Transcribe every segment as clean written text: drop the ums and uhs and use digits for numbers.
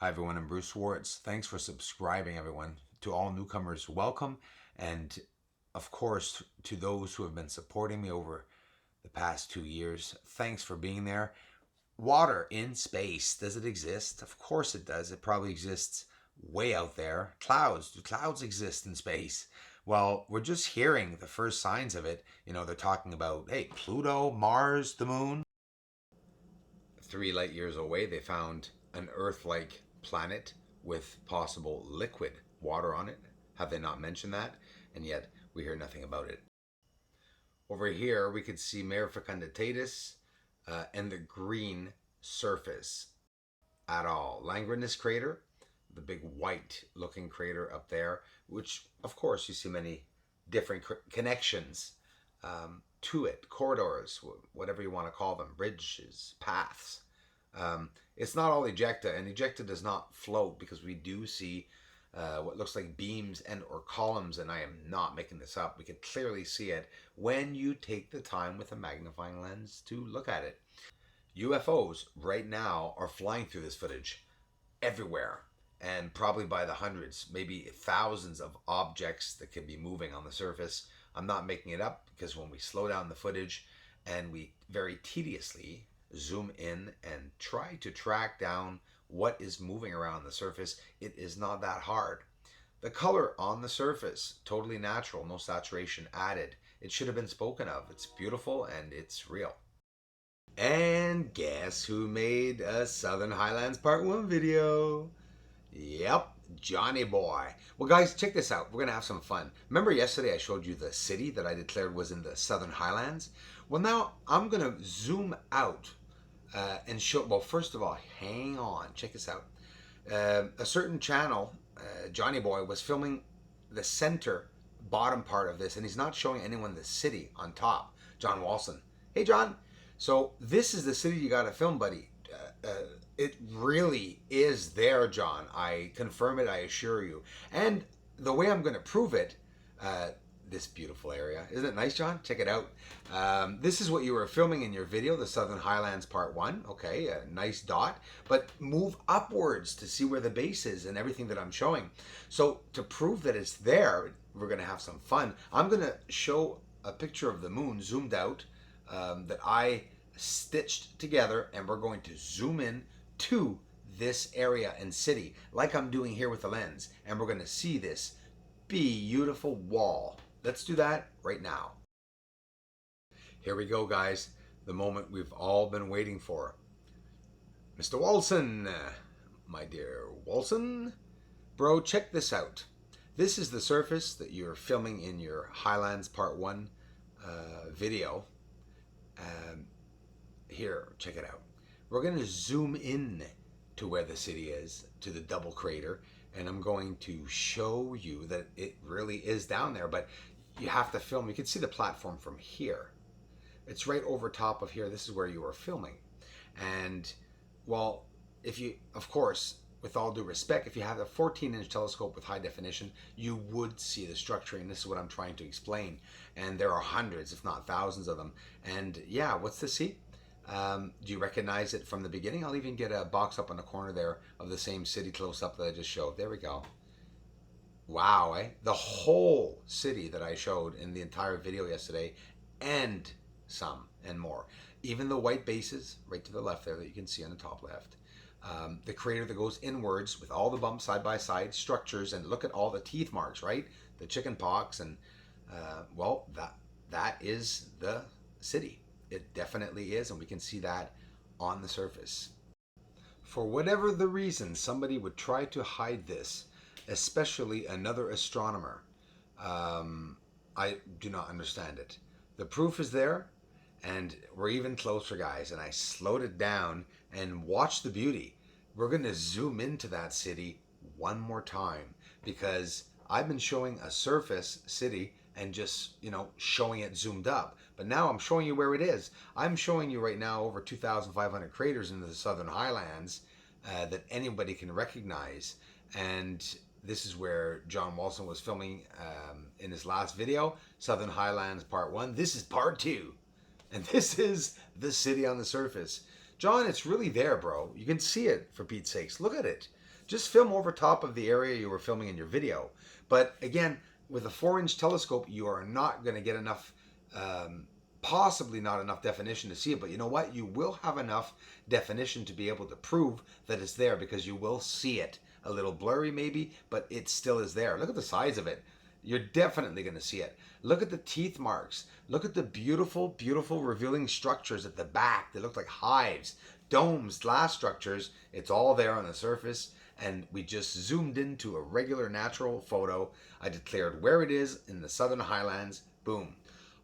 Hi everyone, I'm Bruce Swartz. Thanks for subscribing, everyone. To all newcomers, welcome. And of course, to those who have been supporting me over the past 2 years, thanks for being there. Water in space, does it exist? Of course it does. It probably exists way out there. Clouds, do clouds exist in space? Well, we're just hearing the first signs of it. They're talking about, hey, Pluto, Mars, the moon. 3 light years away, they found an Earth-like planet with possible liquid water on it. Have they not mentioned that? And yet we hear nothing about it. Over here, we could see Mare Fecunditatis and the green surface at all. Langrenus crater, the big white-looking crater up there, which, of course, you see many different connections to it, corridors, whatever you want to call them, bridges, paths. It's not all ejecta, and ejecta does not float because we do see what looks like beams and or columns, and I am not making this up. We can clearly see it when you take the time with a magnifying lens to look at it. UFOs right now are flying through this footage everywhere, and probably by the hundreds, maybe thousands of objects that could be moving on the surface. I'm not making it up because when we slow down the footage and we very tediously zoom in and try to track down what is moving around the surface, it is not that hard. The color on the surface, totally natural, no saturation added. It should have been spoken of. It's beautiful and it's real. And guess who made a Southern Highlands Part 1 video? Yep, Johnny Boy. Well, guys, check this out. We're going to have some fun. Remember yesterday I showed you the city that I declared was in the Southern Highlands? Well, now I'm going to zoom out and show... Well, first of all, hang on. Check this out. A certain channel, Johnny Boy, was filming the center bottom part of this, and he's not showing anyone the city on top. John Walson. Hey, John. So this is the city you got to film, buddy. It really is there, John. I confirm it, I assure you. And the way I'm going to prove it, this beautiful area. Isn't it nice, John? Check it out. This is what you were filming in your video, the Southern Highlands Part 1. Okay, a nice dot. But move upwards to see where the base is and everything that I'm showing. So to prove that it's there, we're going to have some fun. I'm going to show a picture of the moon zoomed out that I stitched together, and we're going to zoom in to this area and city like I'm doing here with the lens, and we're going to see this beautiful wall. Let's do that right now. Here we go, guys. The moment we've all been waiting for. Mr. Walson, my dear Walson, bro, check this out. This is the surface that you're filming in your Highlands Part 1 video. Here, check it out. We're going to zoom in to where the city is, to the double crater, and I'm going to show you that it really is down there, but you have to film. You can see the platform from here. It's right over top of here. This is where you are filming. And, well, if you, of course, with all due respect, if you have a 14-inch telescope with high definition, you would see the structure, and this is what I'm trying to explain. And there are hundreds, if not thousands of them. And yeah, what's this, see? Do you recognize it from the beginning? I'll even get a box up on the corner there of the same city close up that I just showed. There we go. Wow, eh? The whole city that I showed in the entire video yesterday, and some and more. Even the white bases right to the left there that you can see on the top left. The crater that goes inwards with all the bumps side by side, structures, and look at all the teeth marks, right? The chicken pox, and well, that is the city. It definitely is, and we can see that on the surface. For whatever the reason somebody would try to hide this, especially another astronomer, I do not understand it. The proof is there, and we're even closer, guys, and I slowed it down, and watch the beauty. We're going to zoom into that city one more time, because I've been showing a surface city and just, showing it zoomed up. But now I'm showing you where it is. I'm showing you right now over 2,500 craters in the Southern Highlands that anybody can recognize. And this is where John Walson was filming in his last video, Southern Highlands Part 1. This is Part 2. And this is the city on the surface. John, it's really there, bro. You can see it, for Pete's sakes. Look at it. Just film over top of the area you were filming in your video. But again, with a 4-inch telescope, you are not going to get enough, possibly not enough definition to see it. But you know what? You will have enough definition to be able to prove that it's there, because you will see it. A little blurry maybe, but it still is there. Look at the size of it. You're definitely going to see it. Look at the teeth marks. Look at the beautiful, beautiful revealing structures at the back. They look like hives, domes, glass structures. It's all there on the surface. And we just zoomed into a regular natural photo. I declared where it is in the Southern Highlands. Boom.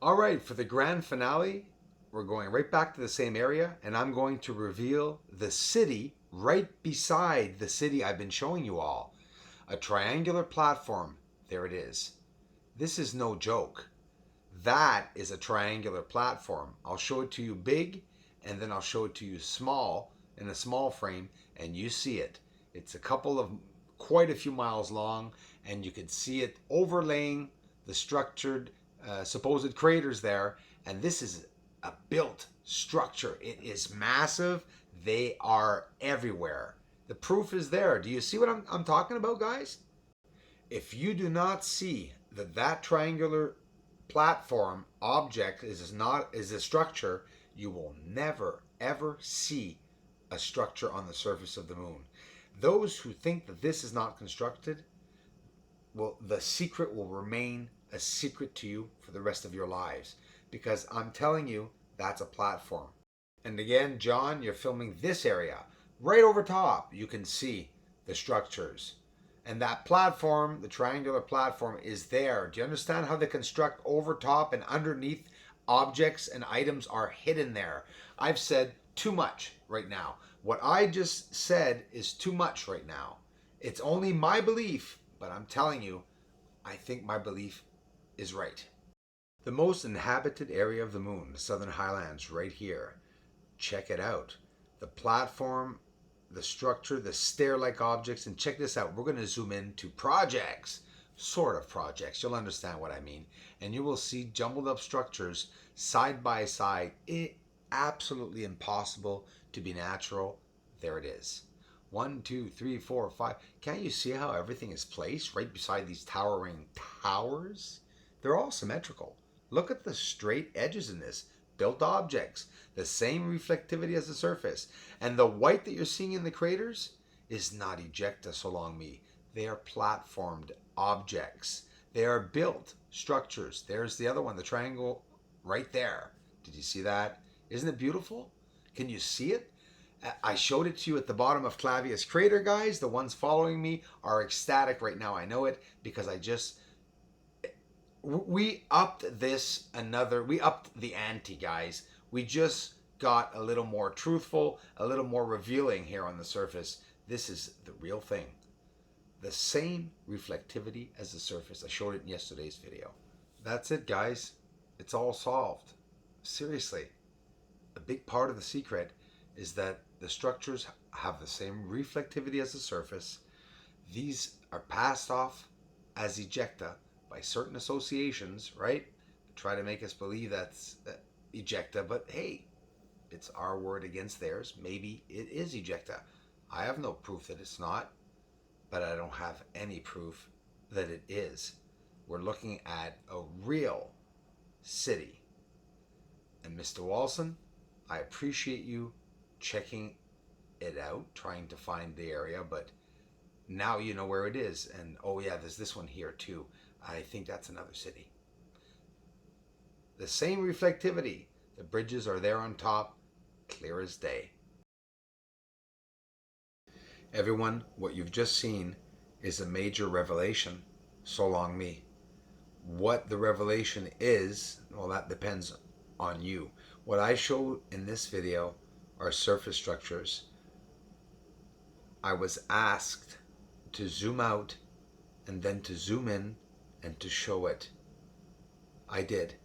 All right, for the grand finale, we're going right back to the same area, and I'm going to reveal the city right beside the city I've been showing you all. A triangular platform. There it is. This is no joke. That is a triangular platform. I'll show it to you big, and then I'll show it to you small, in a small frame, and you see it. It's quite a few miles long, and you can see it overlaying the structured supposed craters there. And this is a built structure. It is massive. They are everywhere. The proof is there. Do you see what I'm talking about, guys? If you do not see that triangular platform object is a structure, you will never ever see a structure on the surface of the moon. Those who think that this is not constructed, well, the secret will remain a secret to you for the rest of your lives, because I'm telling you, that's a platform. And again, John, you're filming this area. Right over top, you can see the structures. And that platform, the triangular platform, is there. Do you understand how they construct over top and underneath? Objects and items are hidden there. I've said too much right now. What I just said is too much right now. It's only my belief, but I'm telling you, I think my belief is right. The most inhabited area of the moon, the Southern Highlands, right here. Check it out. The platform, the structure, the stair-like objects, and check this out. We're going to zoom into projects, sort of projects. You'll understand what I mean. And you will see jumbled up structures side by side. Absolutely impossible to be natural. There it is. 1, 2, 3, 4, 5. Can't you see how everything is placed right beside these towering towers? They're all symmetrical. Look at the straight edges in this. Built objects, the same reflectivity as the surface. And the white that you're seeing in the craters is not ejecta along me. They are platformed objects. They are built structures. There's the other one, the triangle right there. Did you see that? Isn't it beautiful? Can you see it? I showed it to you at the bottom of Clavius crater, guys. The ones following me are ecstatic right now. I know it because we upped the ante, guys. We just got a little more truthful, a little more revealing here on the surface. This is the real thing. The same reflectivity as the surface. I showed it in yesterday's video. That's it, guys. It's all solved. Seriously. A big part of the secret is that the structures have the same reflectivity as the surface. These are passed off as ejecta by certain associations, right? Try to make us believe that's ejecta, but hey, it's our word against theirs. Maybe it is ejecta. I have no proof that it's not, but I don't have any proof that it is. We're looking at a real city. And Mr. Walson, I appreciate you checking it out, trying to find the area, but now you know where it is. And oh yeah, there's this one here too. I think that's another city. The same reflectivity. The bridges are there on top, clear as day. Everyone, what you've just seen is a major revelation. So long me. What the revelation is, well, that depends on you. What I showed in this video are surface structures. I was asked to zoom out and then to zoom in and to show it. I did.